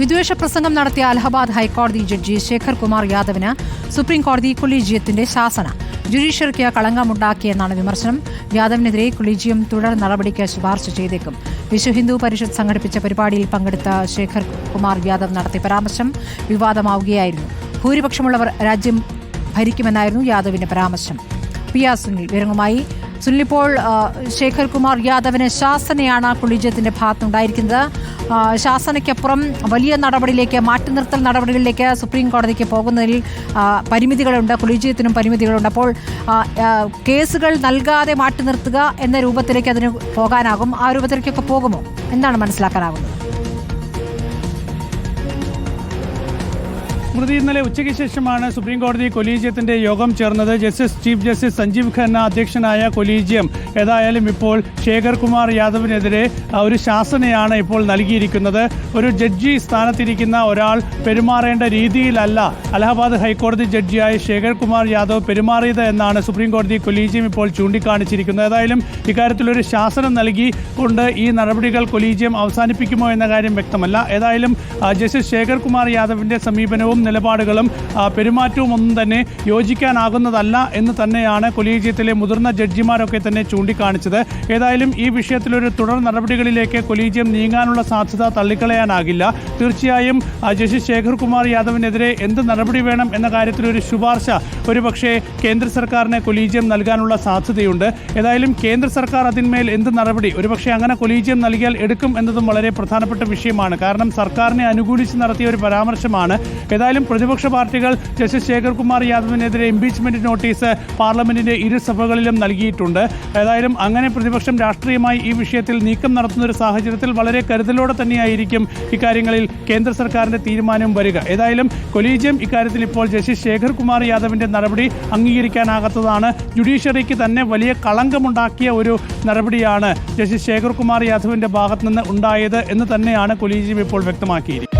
വിദ്വേഷ പ്രസംഗം നടത്തിയ അലഹബാദ് ഹൈക്കോടതി ജഡ്ജി ശേഖർ കുമാർ യാദവിന് സുപ്രീം കോടതി കൊളീജിയത്തിന്റെ ശാസന. ജുഡീഷ്യറിക്ക് കളങ്കമുണ്ടാക്കിയെന്നാണ് വിമർശനം. യാദവിനെതിരെ കൊളീജിയം തുടർ നടപടിക്ക് ശുപാർശ ചെയ്തേക്കും. വിശ്വ ഹിന്ദു പരിഷത്ത് സംഘടിപ്പിച്ച പരിപാടിയിൽ പങ്കെടുത്ത ശേഖർ കുമാർ യാദവ് നടത്തിയ പരാമർശം വിവാദമാവുകയായിരുന്നു. ഭൂരിപക്ഷമുള്ളവർ രാജ്യം ഭരിക്കുമെന്നായിരുന്നു യാദവിന്റെ പരാമർശം. പി ആർ സുനിൽ വിവരങ്ങളുമായി. സുനിൽ, ഇപ്പോൾ ശേഖർ കുമാർ യാദവിന് ശാസനയാണ് കൊളീജിയത്തിന്റെ ഭാഗത്തുണ്ടായിരിക്കുന്നത്. ശാസനയ്ക്കപ്പുറം വലിയ നടപടിയിലേക്ക്, മാറ്റിനിർത്തൽ നടപടികളിലേക്ക് സുപ്രീം കോടതിക്ക് പോകുന്നതിൽ പരിമിതികളുണ്ട്, കൊളീജിയത്തിനും പരിമിതികളുണ്ട്. അപ്പോൾ കേസുകൾ നൽകാതെ മാറ്റി നിർത്തുക എന്ന രൂപത്തിലേക്ക് അതിന് പോകാനാകും. ആ രൂപത്തിലേക്കൊക്കെ പോകുമോ? എന്താണ് മനസ്സിലാക്കാനാകുന്നത്? സ്മൃതി, ഇന്നലെ ഉച്ചയ്ക്ക് ശേഷമാണ് സുപ്രീം കോടതി കൊളീജിയത്തിന്റെ യോഗം ചേർന്നത്. ചീഫ് ജസ്റ്റിസ് സഞ്ജീവ് ഖന്ന അധ്യക്ഷനായ കൊളീജിയം ഏതായാലും ഇപ്പോൾ ശേഖർ കുമാർ യാദവിനെതിരെ ഒരു ശാസനയാണ് ഇപ്പോൾ നൽകിയിരിക്കുന്നത്. ഒരു ജഡ്ജി സ്ഥാനത്തിരിക്കുന്ന ഒരാൾ പെരുമാറേണ്ട രീതിയിലല്ല അലഹബാദ് ഹൈക്കോടതി ജഡ്ജിയായ ശേഖർ കുമാർ യാദവ് പെരുമാറിയത് എന്നാണ് സുപ്രീം കോടതി കൊളീജിയം ഇപ്പോൾ ചൂണ്ടിക്കാണിച്ചിരിക്കുന്നത്. ഏതായാലും ഇക്കാര്യത്തിലൊരു ശാസനം നൽകിക്കൊണ്ട് ഈ നടപടികൾ കൊളീജിയം അവസാനിപ്പിക്കുമോ എന്ന കാര്യം വ്യക്തമല്ല. ഏതായാലും ജസ്റ്റിസ് ശേഖർ കുമാർ യാദവിന്റെ സമീപനവും നിലപാടുകളും പെരുമാറ്റവും ഒന്നും തന്നെ യോജിക്കാനാകുന്നതല്ല എന്ന് തന്നെയാണ് കൊളീജിയത്തിലെ മുതിർന്ന ജഡ്ജിമാരൊക്കെ തന്നെ ചൂണ്ടിക്കാണിച്ചത്. ഏതായാലും ഈ വിഷയത്തിലൊരു തുടർ നടപടികളിലേക്ക് കൊളീജിയം നീങ്ങാനുള്ള സാധ്യത തള്ളിക്കളയാനാകില്ല. തീർച്ചയായും ജസ്റ്റിസ് ശേഖർ കുമാർ യാദവിനെതിരെ എന്ത് നടപടി വേണം എന്ന കാര്യത്തിലൊരു ശുപാർശ ഒരുപക്ഷെ കേന്ദ്ര സർക്കാരിന് കൊളീജിയം നൽകാനുള്ള സാധ്യതയുണ്ട്. ഏതായാലും കേന്ദ്ര സർക്കാർ അതിന്മേൽ എന്ത് നടപടി ഒരുപക്ഷെ അങ്ങനെ കൊളീജിയം നൽകിയാൽ എടുക്കും എന്നതും വളരെ പ്രധാനപ്പെട്ട വിഷയമാണ്. കാരണം സർക്കാരിനെ അനുകൂലിച്ച് നടത്തിയ ഒരു പരാമർശമാണ്. ഏതായാലും പ്രതിപക്ഷ പാർട്ടികൾ ജസ്റ്റിസ് ശേഖർ കുമാർ യാദവിനെതിരെ ഇംപീച്ച്മെന്റ് നോട്ടീസ് പാർലമെന്റിന്റെ ഇരുസഭകളിലും നൽകിയിട്ടുണ്ട്. ഏതായാലും അങ്ങനെ പ്രതിപക്ഷം രാഷ്ട്രീയമായി ഈ വിഷയത്തിൽ നീക്കം നടത്തുന്ന ഒരു സാഹചര്യത്തിൽ വളരെ കരുതലോടെ തന്നെയായിരിക്കും ഇക്കാര്യങ്ങളിൽ കേന്ദ്ര സർക്കാരിന്റെ തീരുമാനം വരിക. ഏതായാലും കൊളീജിയം ഇക്കാര്യത്തിൽ ഇപ്പോൾ ജസ്റ്റിസ് ശേഖർ കുമാർ യാദവിന്റെ നടപടി അംഗീകരിക്കാനാകാത്തതാണ്. ജുഡീഷ്യറിക്ക് തന്നെ വലിയ കളങ്കമുണ്ടാക്കിയ ഒരു നടപടിയാണ് ജസ്റ്റിസ് ശേഖർ കുമാർ യാദവിന്റെ ഭാഗത്തു നിന്ന് ഉണ്ടായത് എന്ന് തന്നെയാണ് കൊളീജിയം ഇപ്പോൾ വ്യക്തമാക്കിയിരിക്കുന്നത്.